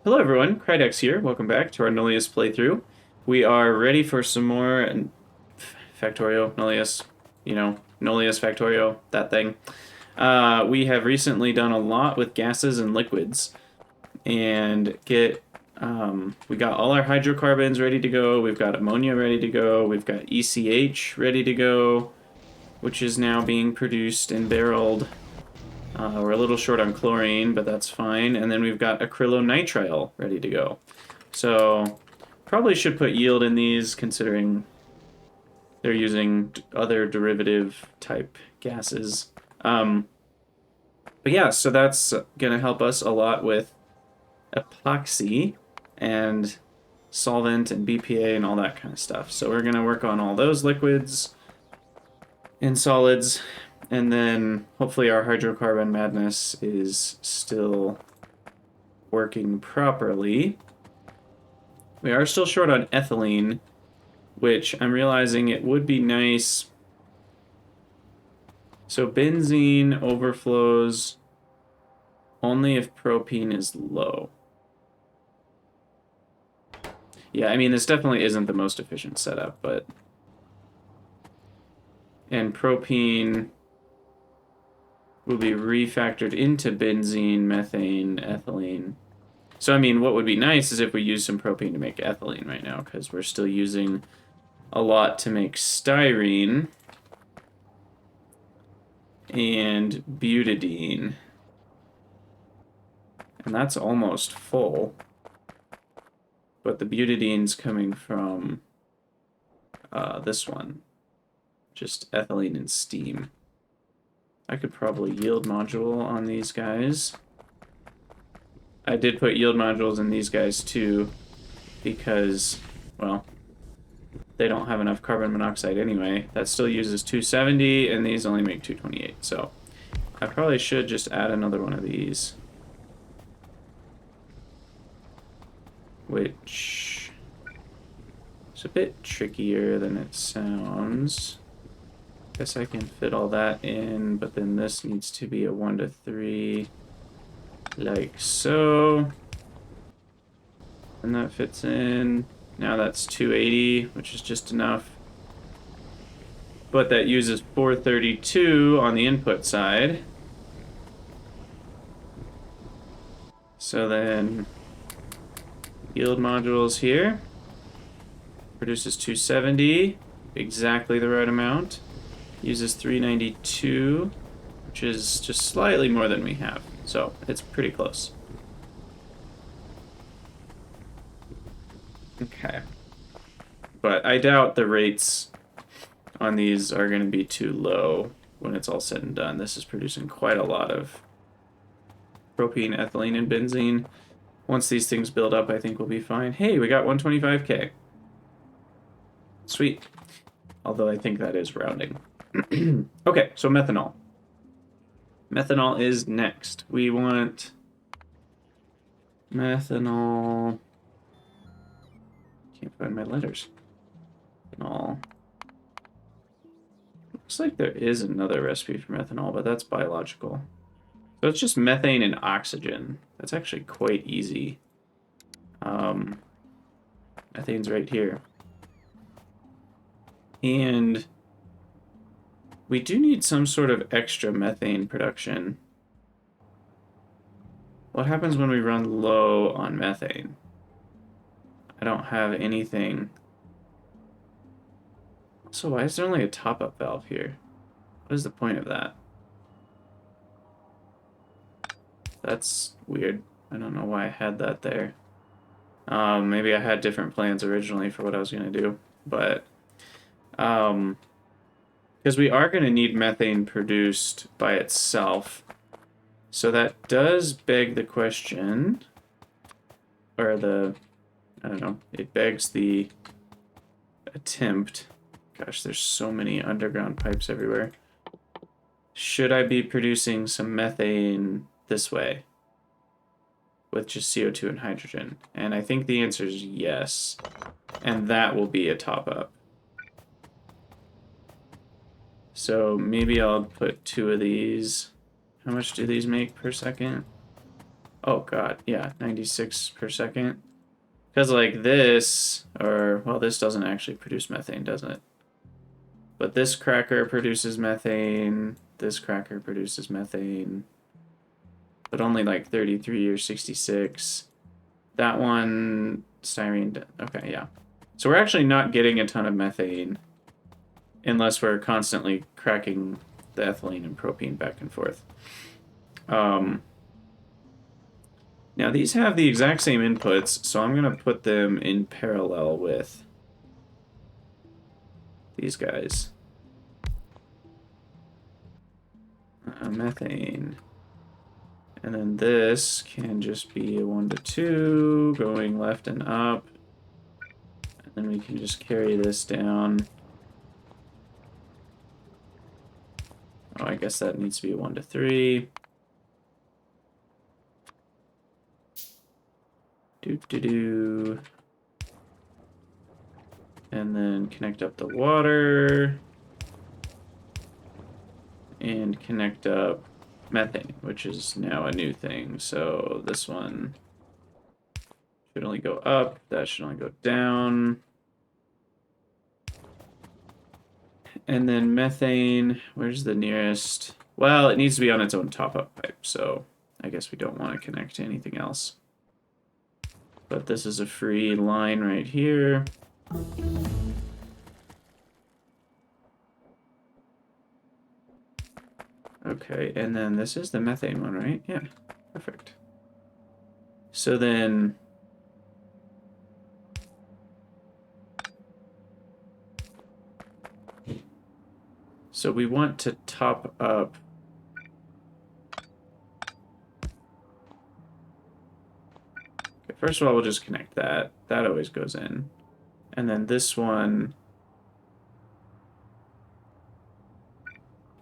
Hello everyone, Krydex here. Welcome back to our Nullius playthrough. We are ready for some more Factorio, Nullius, Nullius Factorio, that thing. We have recently done a lot with gases and liquids, and we got all our hydrocarbons ready to go. We've got ammonia ready to go. We've got ECH ready to go, which is now being produced and barreled. We're a little short on chlorine, but that's fine. And then we've got acrylonitrile ready to go. So probably should put yield in these, considering they're using other derivative type gases. But yeah, so that's going to help us a lot with epoxy and solvent and BPA and all that kind of stuff. So we're going to work on all those liquids and solids. And then hopefully our hydrocarbon madness is still working properly. We are still short on ethylene, which I'm realizing it would be nice. So benzene overflows only if propene is low. Yeah, I mean, this definitely isn't the most efficient setup, but... And propene will be refactored into benzene, methane, ethylene. So, I mean, what would be nice is if we use some propene to make ethylene right now, because we're still using a lot to make styrene and butadiene. And that's almost full. But the butadiene's coming from this one. Just ethylene and steam. I could probably yield module on these guys. I did put yield modules in these guys too, because, well, they don't have enough carbon monoxide anyway. That still uses 270, and these only make 228. So I probably should just add another one of these. Which is a bit trickier than it sounds. Guess I can fit all that in, but then this needs to be a 1 to 3, like so. And that fits in. Now that's 280, which is just enough. But that uses 432 on the input side. So then yield modules here. Produces 270, exactly the right amount. Uses 392, which is just slightly more than we have. So it's pretty close. Okay. But I doubt the rates on these are going to be too low when it's all said and done. This is producing quite a lot of propene, ethylene, and benzene. Once these things build up, I think we'll be fine. Hey, we got 125K. Sweet. Although I think that is rounding. Okay, so methanol. Methanol is next. We want methanol. Can't find my letters. Methanol. Looks like there is another recipe for methanol, but that's biological. So it's just methane and oxygen. That's actually quite easy. Methane's right here. And we do need some sort of extra methane production. What happens when we run low on methane? I don't have anything. So why is there only a top-up valve here? What is the point of that? That's weird. I don't know why I had that there. Maybe I had different plans originally for what I was going to do. But, because we are going to need methane produced by itself. So that does beg the question, or I don't know, it begs the attempt. Gosh, there's so many underground pipes everywhere. Should I be producing some methane this way with just CO2 and hydrogen? And I think the answer is yes. And that will be a top-up. So maybe I'll put 2 of these. How much do these make per second? Oh god, yeah, 96 per second. Because like this, or, well, this doesn't actually produce methane, doesn't it? But this cracker produces methane, this cracker produces methane, but only like 33 or 66. That one, styrene, okay, yeah. So we're actually not getting a ton of methane unless we're constantly cracking the ethylene and propene back and forth. Now these have the exact same inputs, so I'm going to put them in parallel with these guys. Methane. And then this can just be a 1 to 2, going left and up. And then we can just carry this down. Oh, I guess that needs to be a 1 to 3. Do. And then connect up the water. And connect up methane, which is now a new thing. So this one should only go up. That should only go down. And then methane, where's the nearest? Well, it needs to be on its own top-up pipe, so I guess we don't want to connect to anything else. But this is a free line right here. Okay, and then this is the methane one, right? Yeah, perfect. So then... So we want to top up... Okay, first of all, we'll just connect that. That always goes in. And then this one...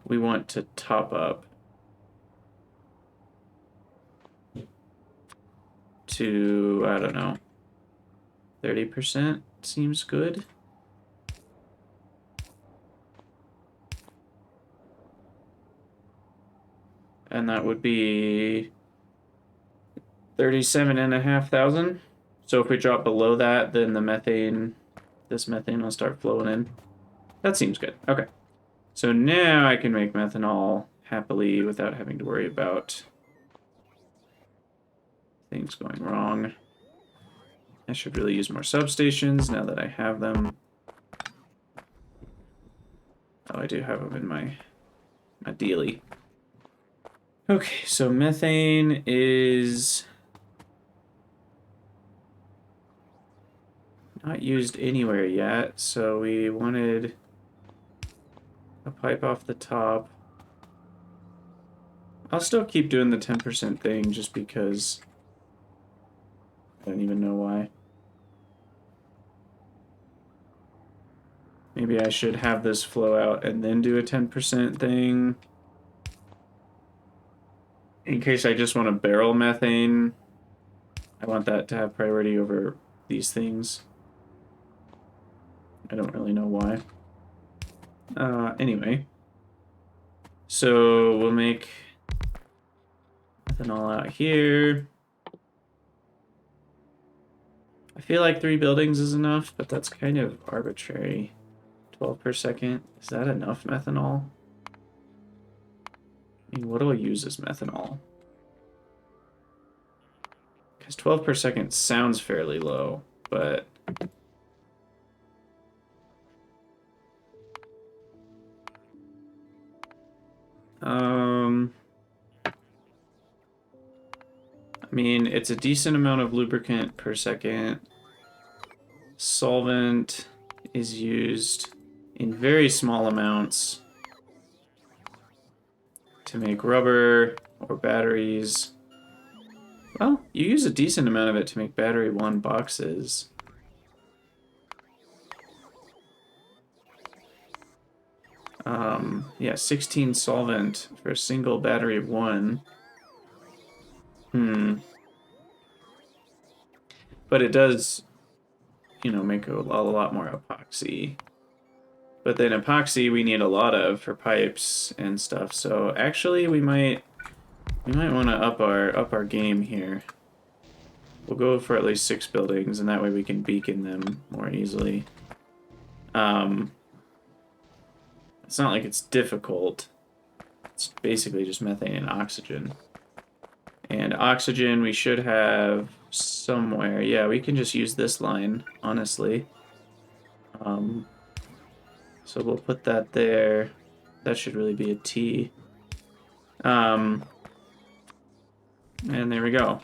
We want to top up to, I don't know, 30% seems good. And that would be 37,500. So if we drop below that, then the methane, this methane will start flowing in. That seems good. Okay. So now I can make methanol happily without having to worry about things going wrong. I should really use more substations now that I have them. Oh, I do have them in my dealie. Okay, so methane is not used anywhere yet, so we wanted a pipe off the top. I'll still keep doing the 10% thing just because I don't even know why. Maybe I should have this flow out and then do a 10% thing. In case I just want to barrel methane, I want that to have priority over these things. I don't really know why. Anyway. So we'll make methanol out here. I feel like 3 buildings is enough, but that's kind of arbitrary. 12 per second. Is that enough methanol? I mean, what do I use as methanol? Because 12 per second sounds fairly low, but... I mean, it's a decent amount of lubricant per second. Solvent is used in very small amounts to make rubber or batteries. Well, you use a decent amount of it to make battery 1 boxes. Yeah, 16 solvent for a single battery of 1. But it does, you know, make a lot more epoxy. But then epoxy we need a lot of for pipes and stuff. So actually we might We might want to up our game here. We'll go for at least 6 buildings, and that way we can beacon them more easily. It's not like it's difficult. It's basically just methane and oxygen. And oxygen we should have somewhere. Yeah, we can just use this line, honestly. So we'll put that there. That should really be a T. And there we go.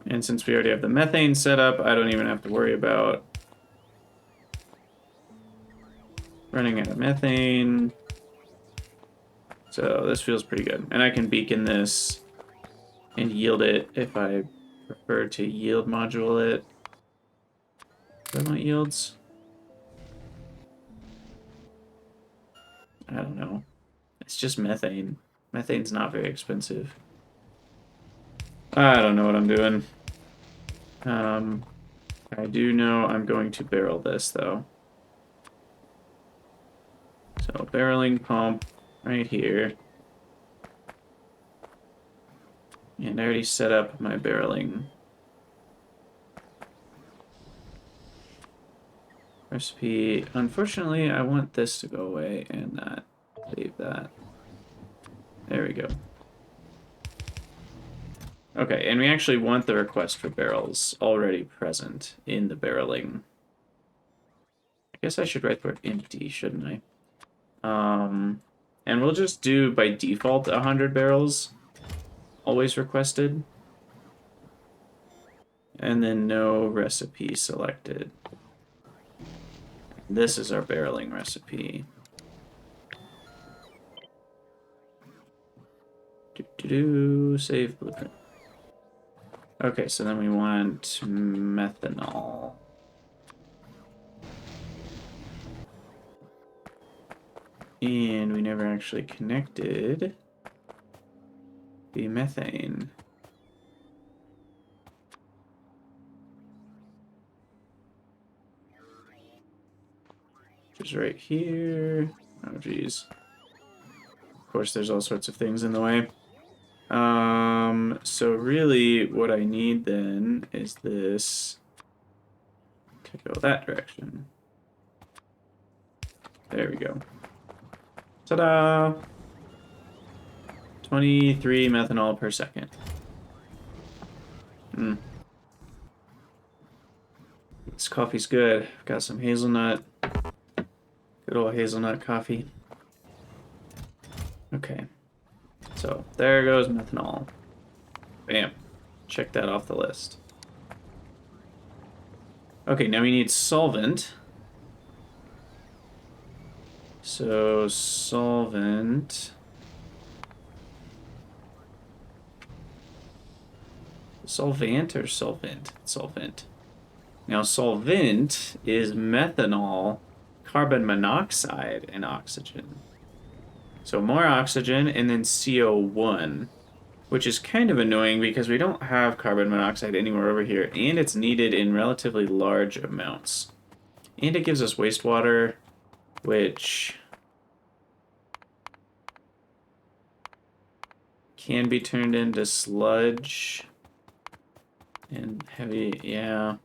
And since we already have the methane set up, I don't even have to worry about running out of methane. So this feels pretty good. And I can beacon this and yield it if I prefer to yield module it. Do I want yields? I don't know. It's just methane. Methane's not very expensive. I don't know what I'm doing. I do know I'm going to barrel this, though. So, barreling pump right here. And I already set up my barreling recipe. Unfortunately, I want this to go away and not leave that. There we go. Okay, and we actually want the request for barrels already present in the barreling. I guess I should write the word empty, shouldn't I? And we'll just do, by default, 100 barrels. Always requested. And then no recipe selected. This is our barreling recipe. Save blueprint. Okay, so then we want methanol. And we never actually connected the methane. Which is right here. Oh, geez. Of course, there's all sorts of things in the way. So really what I need then is this to go that direction. There we go. Ta-da! 23 methanol per second. This coffee's good. I've got some hazelnut. Good old hazelnut coffee. Okay. So, there goes methanol. Bam. Check that off the list. Okay, now we need solvent. So, solvent. Solvant or solvent? Solvent. Now, solvent is methanol, carbon monoxide, and oxygen. So more oxygen and then CO1, which is kind of annoying because we don't have carbon monoxide anywhere over here, and it's needed in relatively large amounts. And it gives us wastewater, which can be turned into sludge and heavy, yeah.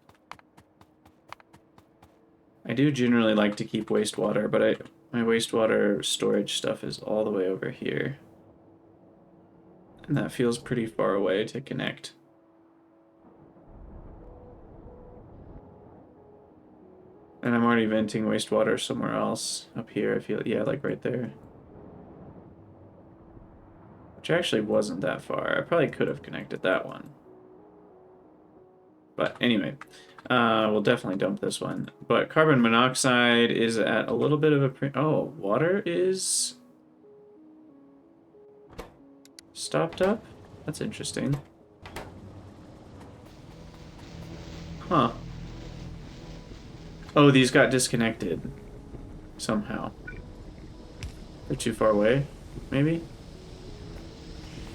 I do generally like to keep wastewater, but my wastewater storage stuff is all the way over here. And that feels pretty far away to connect. And I'm already venting wastewater somewhere else up here, I feel, yeah, like right there. Which actually wasn't that far. I probably could have connected that one. But anyway, we'll definitely dump this one. But carbon monoxide is at a little bit of a oh, water is stopped up? That's interesting. Huh. Oh, these got disconnected somehow. They're too far away, maybe?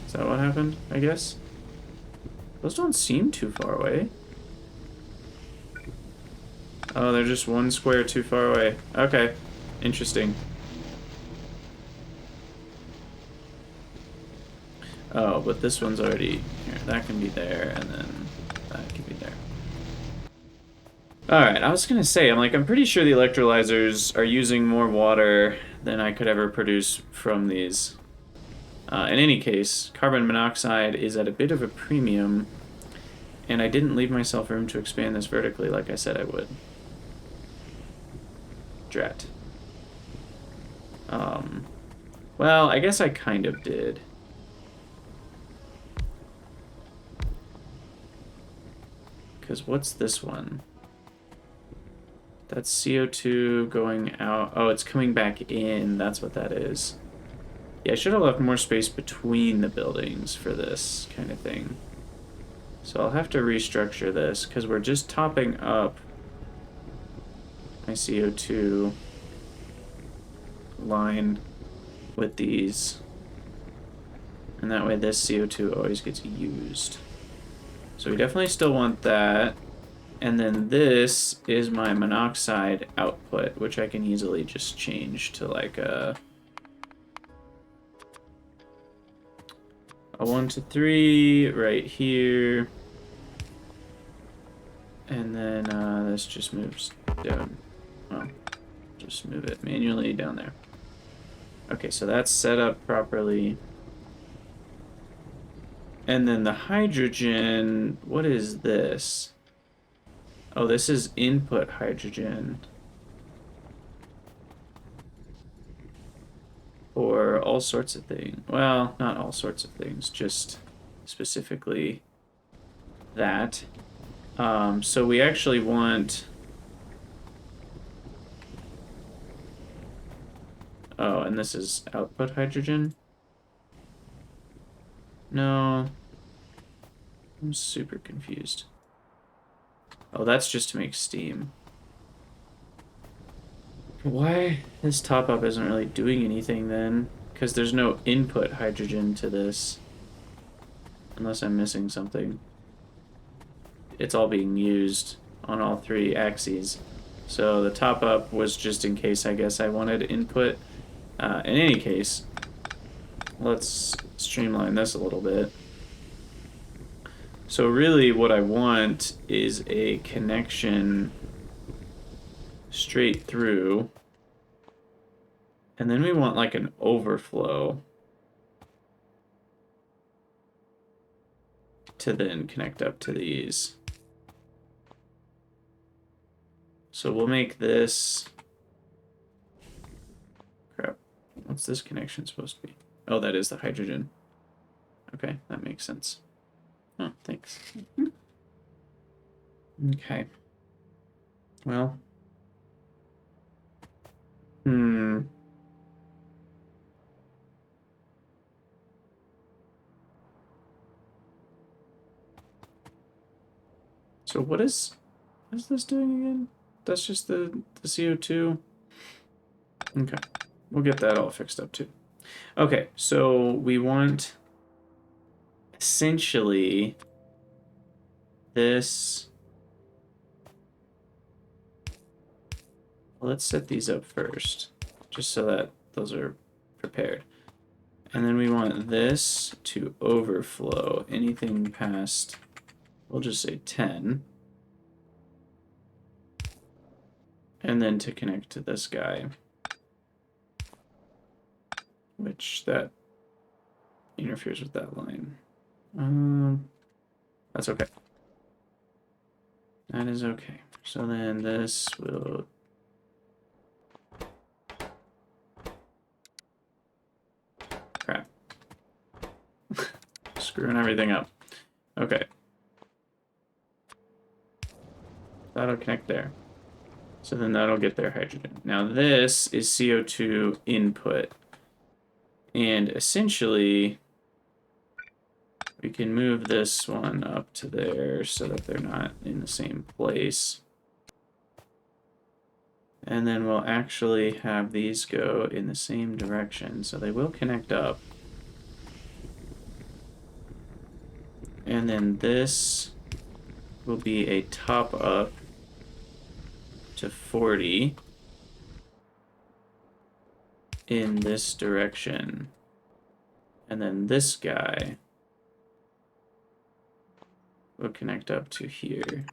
Is that what happened, I guess? Those don't seem too far away. Oh, they're just one square too far away. Okay. Interesting. Oh, but this one's already here. That can be there, and then that can be there. Alright, I was gonna say, I'm pretty sure the electrolyzers are using more water than I could ever produce from these. In any case, carbon monoxide is at a bit of a premium, and I didn't leave myself room to expand this vertically like I said I would. Drat. Well, I guess I kind of did. Because what's this one? That's CO2 going out. Oh, it's coming back in. That's what that is. Yeah, I should have left more space between the buildings for this kind of thing. So I'll have to restructure this because we're just topping up my CO2 line with these. And that way this CO2 always gets used. So we definitely still want that. And then this is my monoxide output, which I can easily just change to like a 1 to 3 right here. And then this just moves down. Well, just move it manually down there. Okay, so that's set up properly. And then the hydrogen, what is this? Oh, this is input hydrogen. Or all sorts of things. Well, not all sorts of things, just specifically that. So we actually want... Oh, and this is output hydrogen? No. I'm super confused. Oh, that's just to make steam. Why this top-up isn't really doing anything then? Because there's no input hydrogen to this. Unless I'm missing something. It's all being used on all 3 axes. So the top-up was just in case, I guess, I wanted input. In any case, let's streamline this a little bit. So really what I want is a connection straight through. And then we want like an overflow to then connect up to these. So we'll make this... Crap. What's this connection supposed to be? Oh, that is the hydrogen. Okay, that makes sense. Oh, thanks. Okay. Well. So what is this doing again? That's just the CO2. Okay. We'll get that all fixed up too. Okay, so we want essentially this. Well, let's set these up first, just so that those are prepared. And then we want this to overflow anything past, we'll just say 10. And then to connect to this guy, which that interferes with that line. That's okay. That is okay. So then this will... Crap. Screwing everything up. Okay. That'll connect there. So then that'll get their hydrogen. Now this is CO2 input. And essentially, we can move this one up to there so that they're not in the same place. And then we'll actually have these go in the same direction, so they will connect up. And then this will be a top up to 40 in this direction. And then this guy will connect up to here.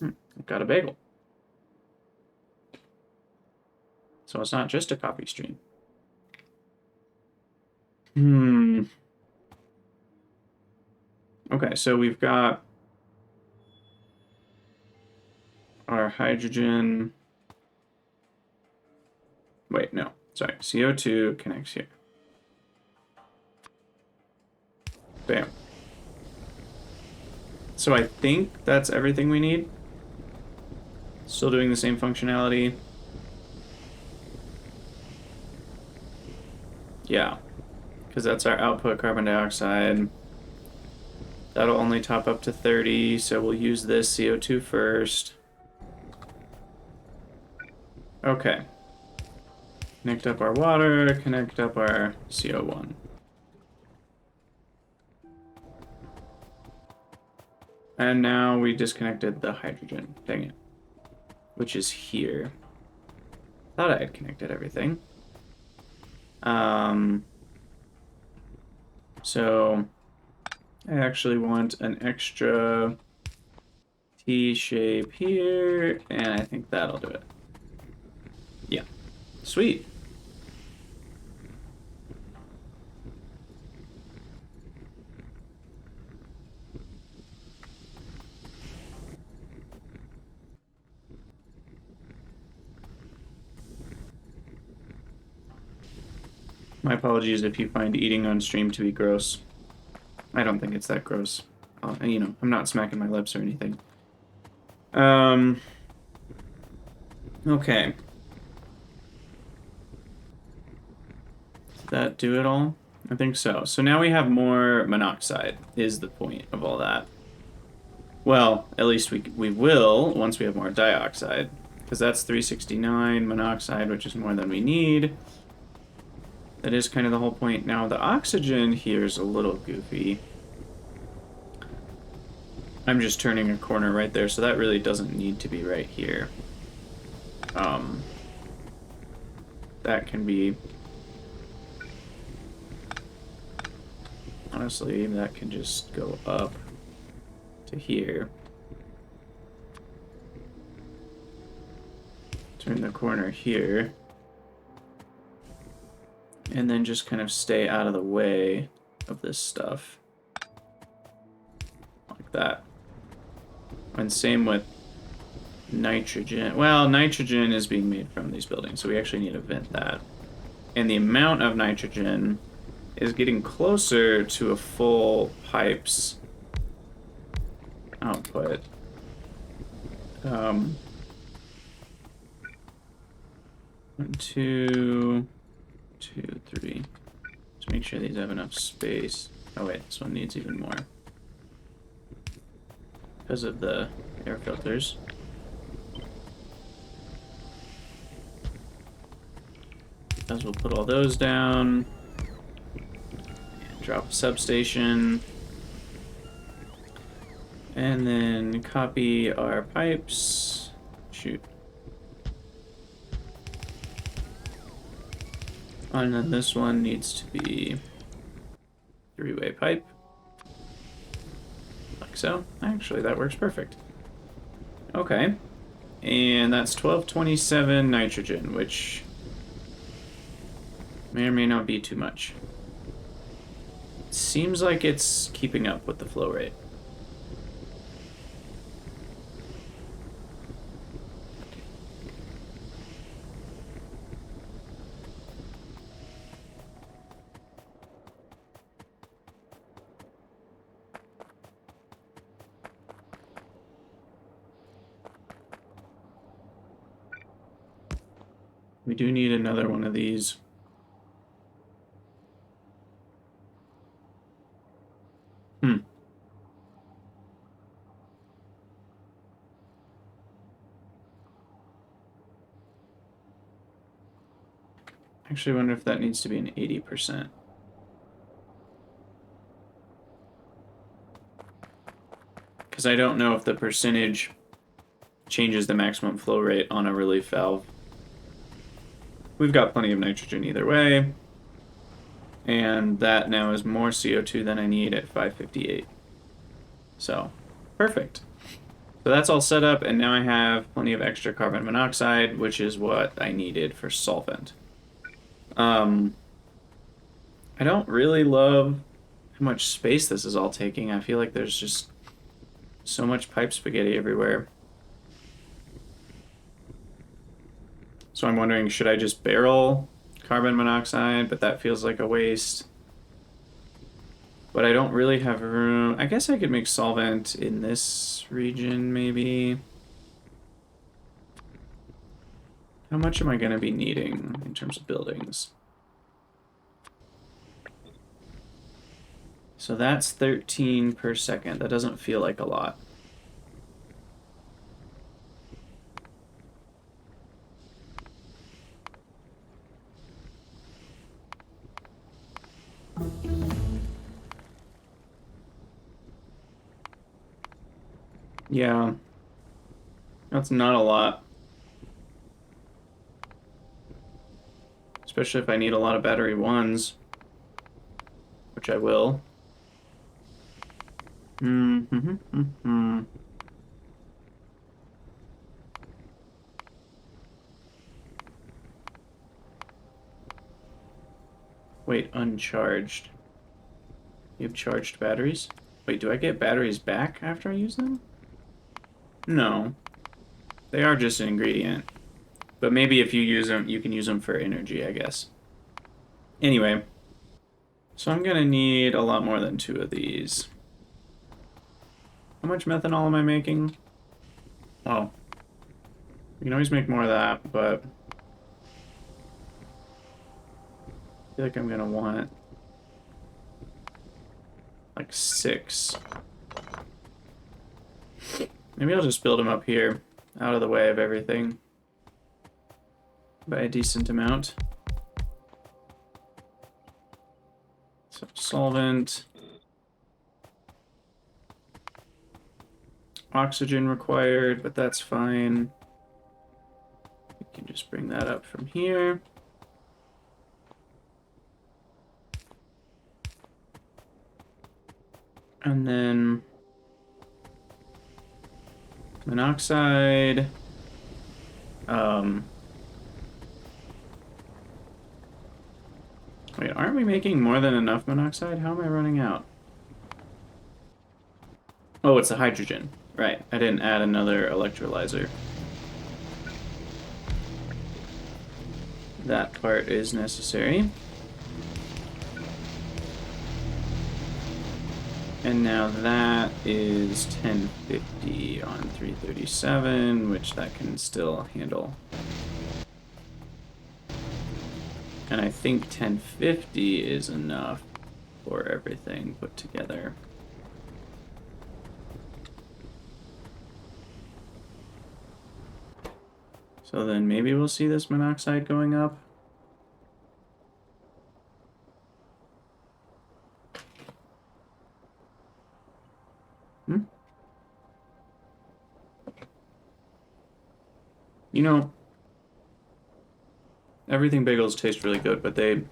I've got a bagel. So it's not just a coffee stream. Okay, so we've got our hydrogen. Wait, no. Sorry. CO2 connects here. Bam. So I think that's everything we need. Still doing the same functionality. Yeah. Because that's our output carbon dioxide. That'll only top up to 30, so we'll use this CO2 first. Okay. Connect up our water, connect up our CO1. And now we disconnected the hydrogen. Dang it. Which is here. Thought I had connected everything. So I actually want an extra T shape here, and I think that'll do it. Yeah. Sweet. My apologies if you find eating on stream to be gross. I don't think it's that gross. You know, I'm not smacking my lips or anything. Okay. Did that do it all? I think so. So now we have more monoxide, is the point of all that. Well, at least we will once we have more dioxide. Because that's 369 monoxide, which is more than we need. That is kind of the whole point. Now, the oxygen here is a little goofy. I'm just turning a corner right there, so that really doesn't need to be right here. That can be... Honestly, that can just go up to here. Turn the corner here. And then just kind of stay out of the way of this stuff. Like that. And same with nitrogen. Well, nitrogen is being made from these buildings, so we actually need to vent that. And the amount of nitrogen is getting closer to a full pipe's output. 1, 2, 2, 3. Let's make sure these have enough space. Oh wait, this one needs even more. Because of the air filters. Because we'll put all those down. Drop a substation. And then copy our pipes. Shoot. And then this one needs to be 3-way pipe. Like so. Actually, that works perfect. Okay. And that's 1227 nitrogen, which may or may not be too much. It seems like it's keeping up with the flow rate. We do need another one of these. Actually, I wonder if that needs to be an 80%. Because I don't know if the percentage changes the maximum flow rate on a relief valve. We've got plenty of nitrogen either way. And that now is more CO2 than I need at 558. So, perfect. So that's all set up, and now I have plenty of extra carbon monoxide, which is what I needed for solvent. I don't really love how much space this is all taking. I feel like there's just so much pipe spaghetti everywhere. So I'm wondering, should I just barrel carbon monoxide? But that feels like a waste. But I don't really have room. I guess I could make solvent in this region, maybe. How much am I going to be needing in terms of buildings? So that's 13 per second. That doesn't feel like a lot. Yeah, that's not a lot. Especially if I need a lot of battery ones, which I will. Wait, uncharged. You have charged batteries? Wait, do I get batteries back after I use them? No. They are just an ingredient. But maybe if you use them, you can use them for energy, I guess. Anyway. So I'm gonna need a lot more than 2 of these. How much methanol am I making? Oh. You can always make more of that, but I feel like I'm gonna want like 6. Maybe I'll just build them up here, out of the way of everything, by a decent amount. So solvent. Oxygen required, but that's fine. We can just bring that up from here. And then monoxide. Wait, aren't we making more than enough monoxide? How am I running out? Oh, it's the hydrogen. Right, I didn't add another electrolyzer. That part is necessary. And now that is 1050 on 337, which that can still handle. And I think 1050 is enough for everything put together. So then maybe we'll see this monoxide going up. You know, everything bagels taste really good, but they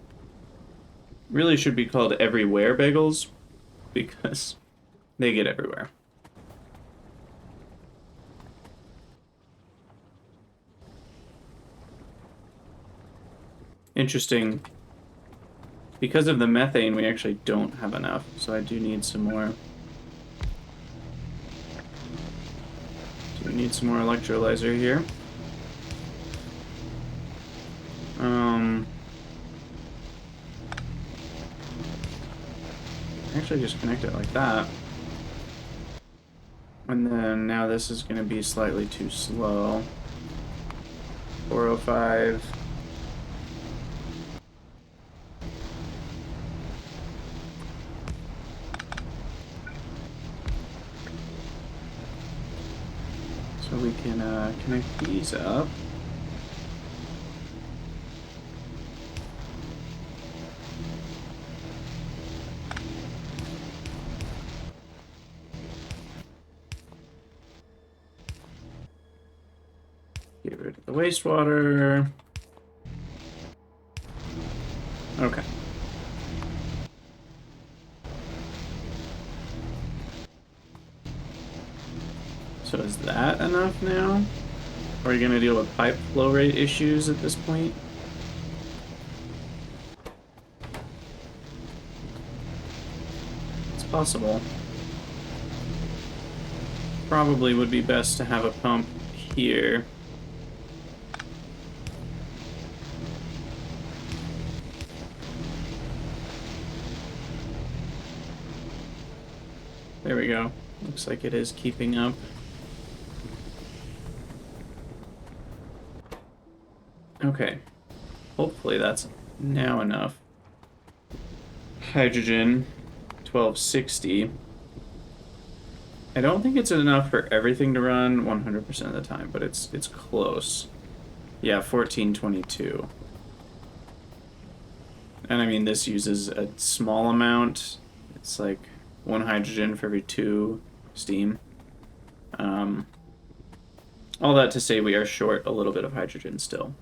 really should be called everywhere bagels because they get everywhere. Interesting. Because of the methane, we actually don't have enough, so I do need some more. Do we need some more electrolyzer here? Actually just connect it like that. And then now this is going to be slightly too slow. 405. So we can connect these up. Get rid of the wastewater. Okay. that enough now? Are we going to deal with pipe flow rate issues at this point? It's possible. Probably would be best to have a pump here. There we go. Looks like it is keeping up. Okay. Hopefully that's now enough. Hydrogen, 1260. I don't think it's enough for everything to run 100% of the time, but it's close. Yeah, 1422. And I mean, this uses a small amount. It's like 1 hydrogen for every 2 steam. All that to say we are short a little bit of hydrogen still.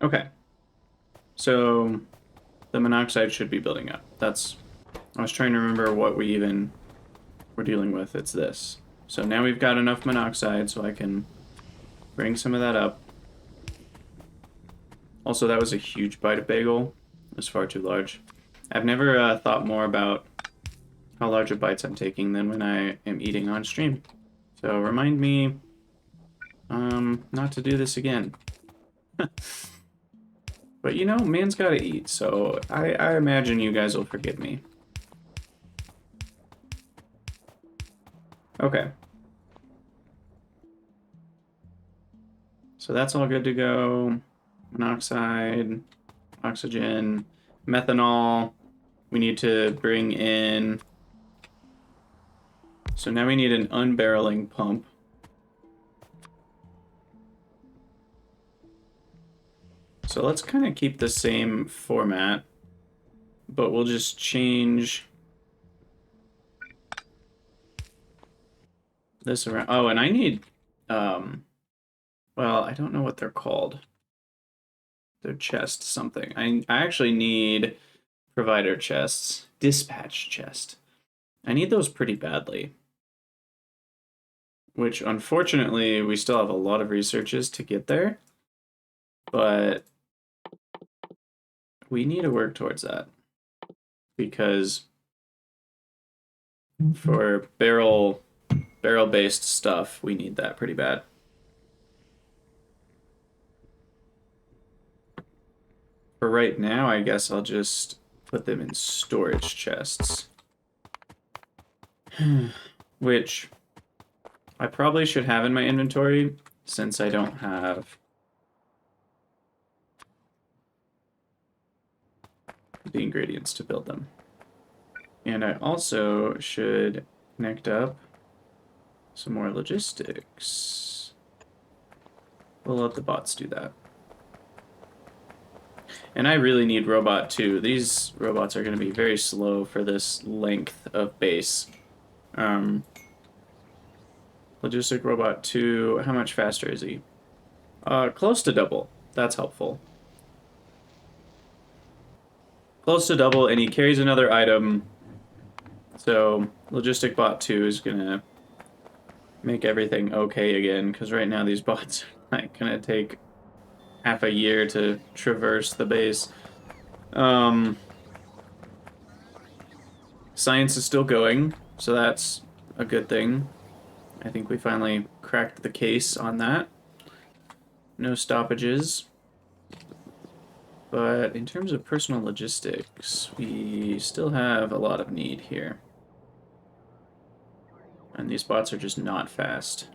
Okay. So the monoxide should be building up. I was trying to remember what we even were dealing with. It's this. So now we've got enough monoxide so I can bring some of that up. Also, that was a huge bite of bagel. It was far too large. I've never thought more about how large of bites I'm taking than when I am eating on stream. So remind me not to do this again. But you know, man's gotta eat, so I imagine you guys will forgive me. Okay. So that's all good to go. Monoxide, oxygen, methanol. We need to bring in... So now we need an unbarreling pump. So let's kind of keep the same format, but we'll just change this around. Oh, and I need, well, I don't know what they're called. They're chest something. I actually need provider chests, dispatch chest. I need those pretty badly, which unfortunately we still have a lot of researches to get there, but we need to work towards that because for barrel-based stuff, we need that pretty bad. For right now, I guess I'll just put them in storage chests. Which I probably should have in my inventory since I don't have the ingredients to build them. And I also should connect up some more logistics. We'll let the bots do that. And I really need robot 2. These robots are going to be very slow for this length of base. Logistic robot 2, how much faster is he? Close to double. That's helpful. Close to double, and he carries another item. So, Logistic Bot 2 is gonna make everything okay again, because right now these bots are like gonna take half a year to traverse the base. Science is still going, so that's a good thing. I think we finally cracked the case on that. No stoppages. But in terms of personal logistics, we still have a lot of need here. And these bots are just not fast.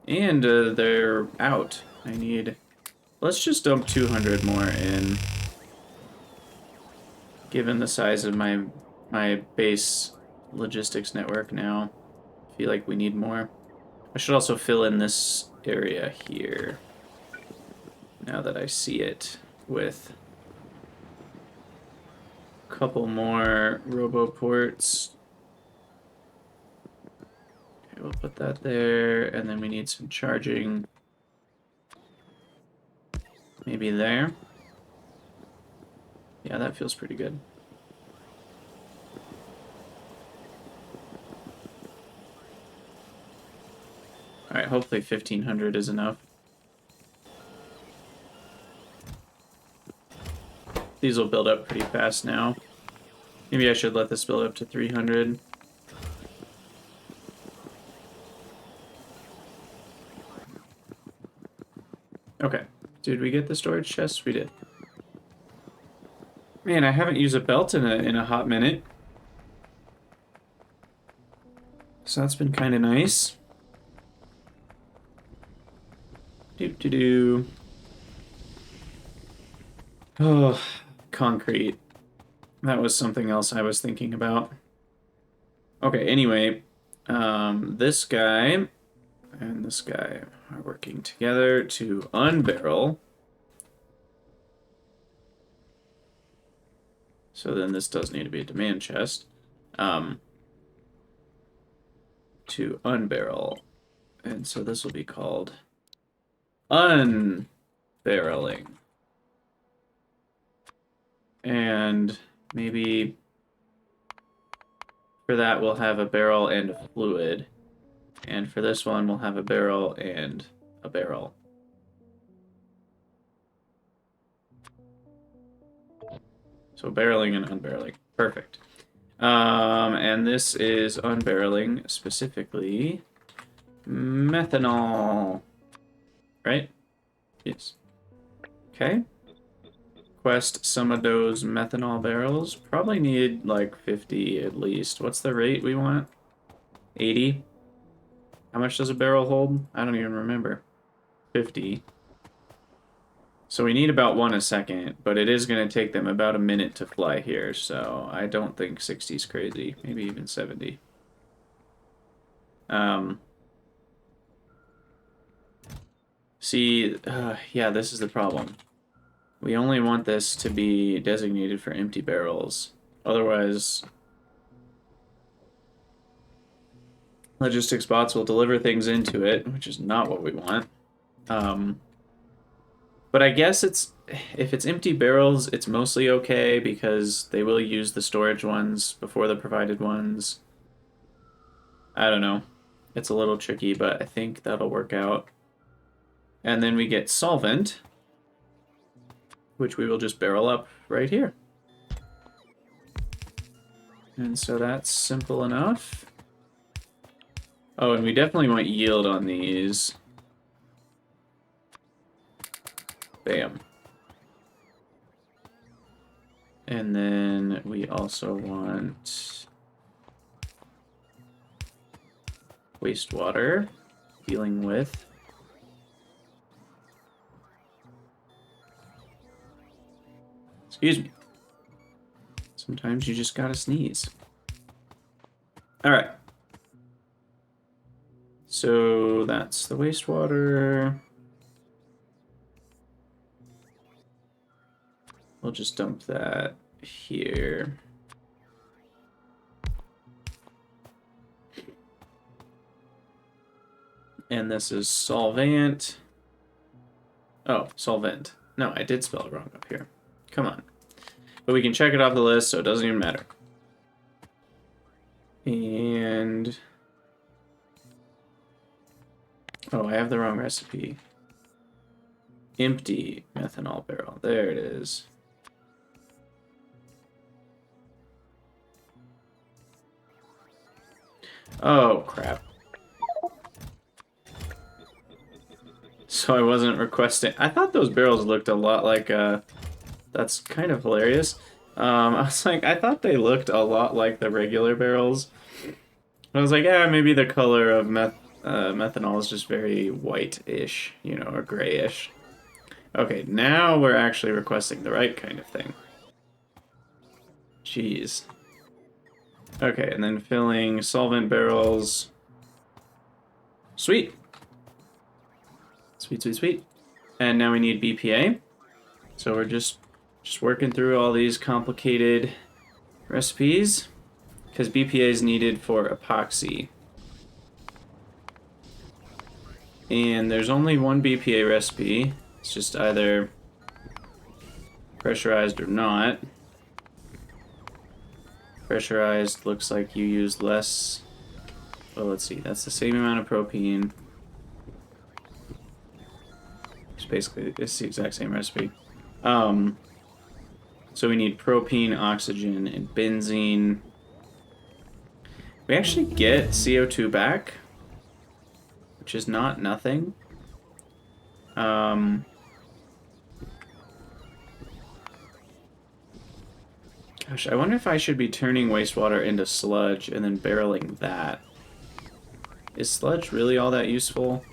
And they're out. I need... Let's just dump 200 more in. Given the size of my base logistics network now. I feel like we need more. I should also fill in this area here, now that I see it, with a couple more roboports. Okay, we'll put that there, and then we need some charging. Maybe there. Yeah, that feels pretty good. Alright, hopefully 1500 is enough. These will build up pretty fast now. Maybe I should let this build up to 300. Okay. Did we get the storage chest? We did. Man, I haven't used a belt in a hot minute. So that's been kind of nice. Do. Oh, concrete. That was something else I was thinking about. Okay, anyway, this guy and this guy are working together to unbarrel. So then this does need to be a demand chest. To unbarrel. And so this will be called unbarreling. And maybe for that we'll have a barrel and a fluid. And for this one we'll have a barrel and a barrel. So barreling and unbarreling. Perfect. And this is unbarreling specifically methanol. Right? Yes. Okay. Quest some of those methanol barrels. Probably need like 50 at least. What's the rate we want? 80? How much does a barrel hold? I don't even remember. 50. So we need about 1 a second, but it is going to take them about a minute to fly here, so I don't think 60 is crazy. Maybe even 70. See, yeah, this is the problem. We only want this to be designated for empty barrels. Otherwise, logistics bots will deliver things into it, which is not what we want. But I guess if it's empty barrels, it's mostly okay because they will use the storage ones before the provided ones. I don't know. It's a little tricky, but I think that'll work out. And then we get solvent, which we will just barrel up right here. And so that's simple enough. Oh, and we definitely want yield on these. Bam. And then we also want wastewater, dealing with excuse me. Sometimes you just gotta sneeze. Alright. So that's the wastewater. We'll just dump that here. And this is solvent. Oh, solvent. No, I did spell it wrong up here. Come on. But we can check it off the list, so it doesn't even matter. And... oh, I have the wrong recipe. Empty methanol barrel. There it is. Oh, crap. So I wasn't requesting... I thought those barrels looked a lot like... that's kind of hilarious. I was like, I thought they looked a lot like the regular barrels. I was like, yeah, maybe the color of methanol is just very white-ish, you know, or grayish. Okay, now we're actually requesting the right kind of thing. Jeez. Okay, and then filling solvent barrels. Sweet. Sweet, sweet, sweet. And now we need BPA. So we're just working through all these complicated recipes because BPA is needed for epoxy. And there's only one BPA recipe. It's just either pressurized or not. Pressurized looks like you use less. Well, let's see. That's the same amount of propene. It's basically it's the exact same recipe. So we need propene, oxygen, and benzene. We actually get CO2 back, which is not nothing. Gosh, I wonder if I should be turning wastewater into sludge and then barreling that. Is sludge really all that useful?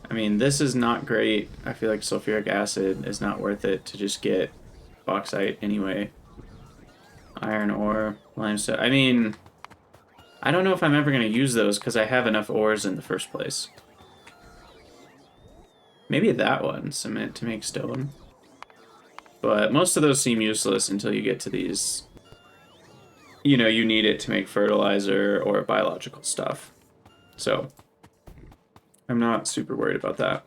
I mean, this is not great. I feel like sulfuric acid is not worth it to just get bauxite anyway. Iron ore, limestone. I mean, I don't know if I'm ever going to use those because I have enough ores in the first place. Maybe that one, cement to make stone. But most of those seem useless until you get to these. You know, you need it to make fertilizer or biological stuff. So, I'm not super worried about that.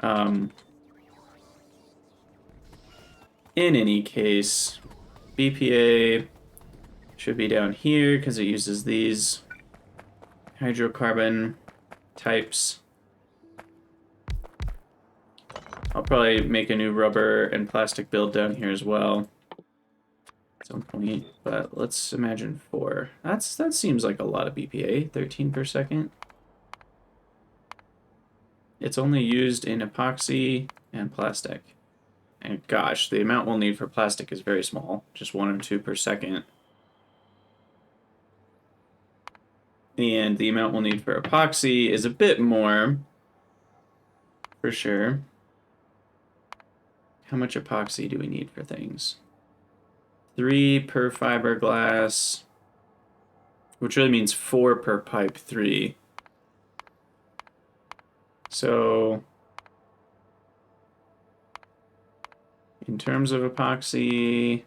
In any case, BPA should be down here because it uses these hydrocarbon types. I'll probably make a new rubber and plastic build down here as well at some point, but let's imagine 4. That seems like a lot of BPA, 13 per second. It's only used in epoxy and plastic. And gosh, the amount we'll need for plastic is very small, just 1 or 2 per second. And the amount we'll need for epoxy is a bit more, for sure. How much epoxy do we need for things? 3 per fiberglass, which really means 4 per pipe 3. So, in terms of epoxy,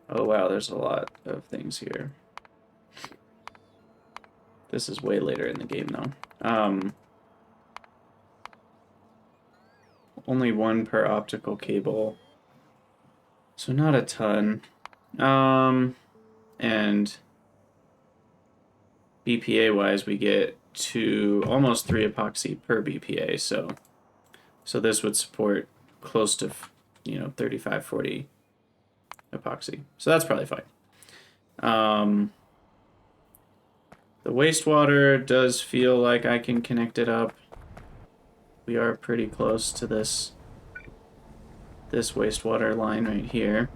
oh wow, there's a lot of things here. This is way later in the game though. Only 1 per optical cable. So not a ton. And BPA wise we get almost 3 epoxy per BPA, so this would support close to 35, 40 epoxy. So that's probably fine. The wastewater does feel like I can connect it up. We are pretty close to this wastewater line right here.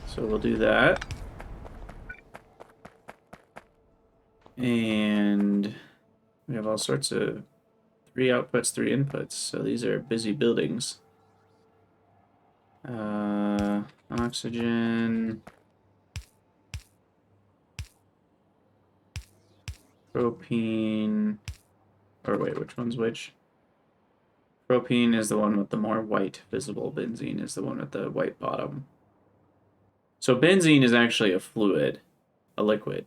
So we'll do that. And we have all sorts of 3 outputs, 3 inputs. So these are busy buildings. Oxygen. Propene. Or wait, which one's which? Propene is the one with the more white visible. Benzene is the one with the white bottom. So benzene is actually a fluid, a liquid,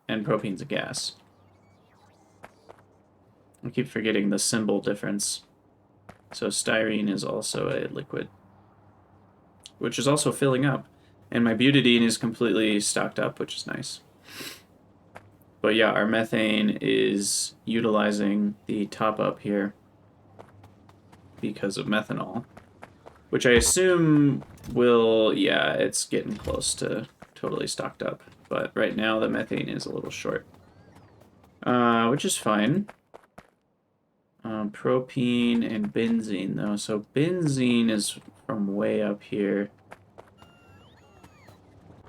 and propane's a gas. I keep forgetting the symbol difference. So styrene is also a liquid, which is also filling up. And my butadiene is completely stocked up, which is nice. But yeah, our methane is utilizing the top up here because of methanol, which I assume will, yeah, it's getting close to totally stocked up. But right now the methane is a little short, which is fine. Propene and benzene though. So benzene is from way up here.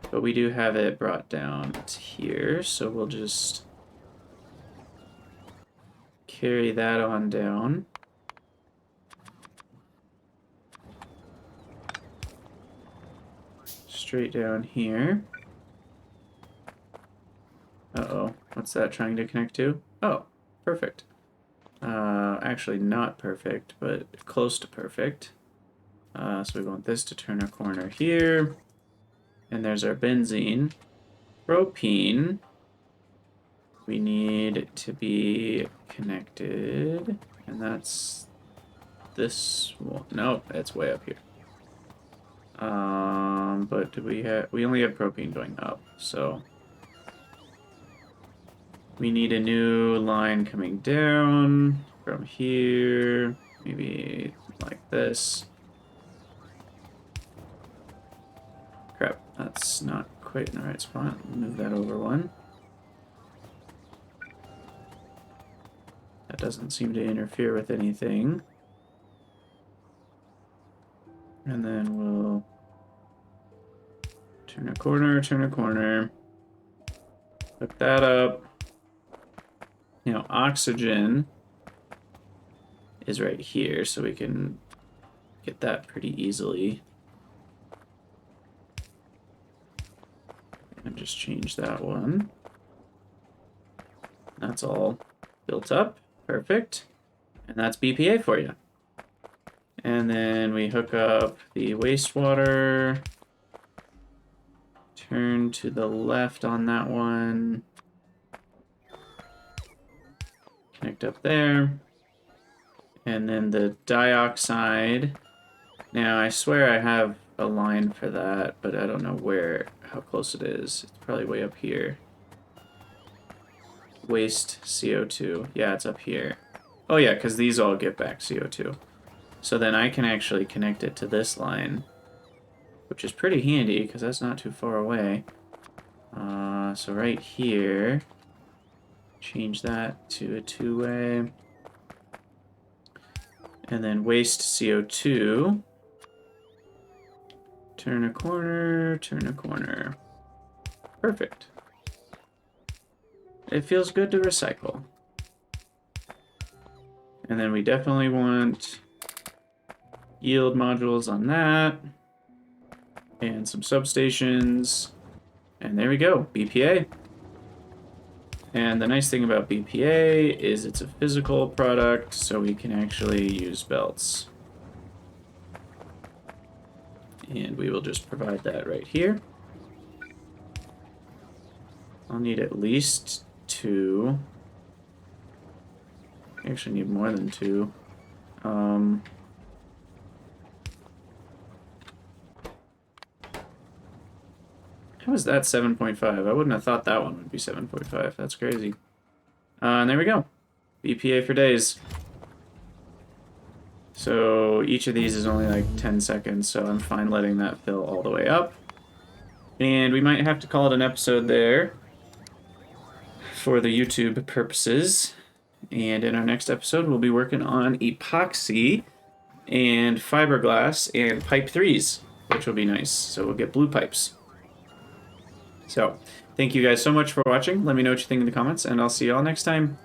But we do have it brought down to here, so we'll just carry that on down. straight down here. Uh-oh, what's that trying to connect to? Oh, perfect. Actually not perfect, but close to perfect. So we want this to turn a corner here. And there's our benzene. Propene. We need to be connected. And that's this one. Nope, it's way up here. But do we only have propene going up, so we need a new line coming down from here, maybe like this. Crap, that's not quite in the right spot. Move that over one. That doesn't seem to interfere with anything. And then we'll turn a corner. Hook that up. Now, oxygen is right here, so we can get that pretty easily. And just change that one. That's all built up. Perfect. And that's BPA for you. And then we hook up the wastewater. Turn to the left on that one. Connect up there. And then the dioxide. Now, I swear I have a line for that, but I don't know how close it is. It's probably way up here. Waste CO2. Yeah, it's up here. Oh yeah, because these all give back CO2. So then I can actually connect it to this line, which is pretty handy because that's not too far away. So right here, change that to a two-way. And then waste CO2. Turn a corner. Perfect. It feels good to recycle. And then we definitely want yield modules on that. And some substations. And there we go, BPA. And the nice thing about BPA is it's a physical product, so we can actually use belts. And we will just provide that right here. I'll need at least 2. I actually need more than 2. How is that 7.5? I wouldn't have thought that one would be 7.5. That's crazy. And there we go. BPA for days. So each of these is only like 10 seconds, so I'm fine letting that fill all the way up. And we might have to call it an episode there for the YouTube purposes. And in our next episode, we'll be working on epoxy and fiberglass and pipe 3s, which will be nice. So we'll get blue pipes. So, thank you guys so much for watching. Let me know what you think in the comments, and I'll see you all next time.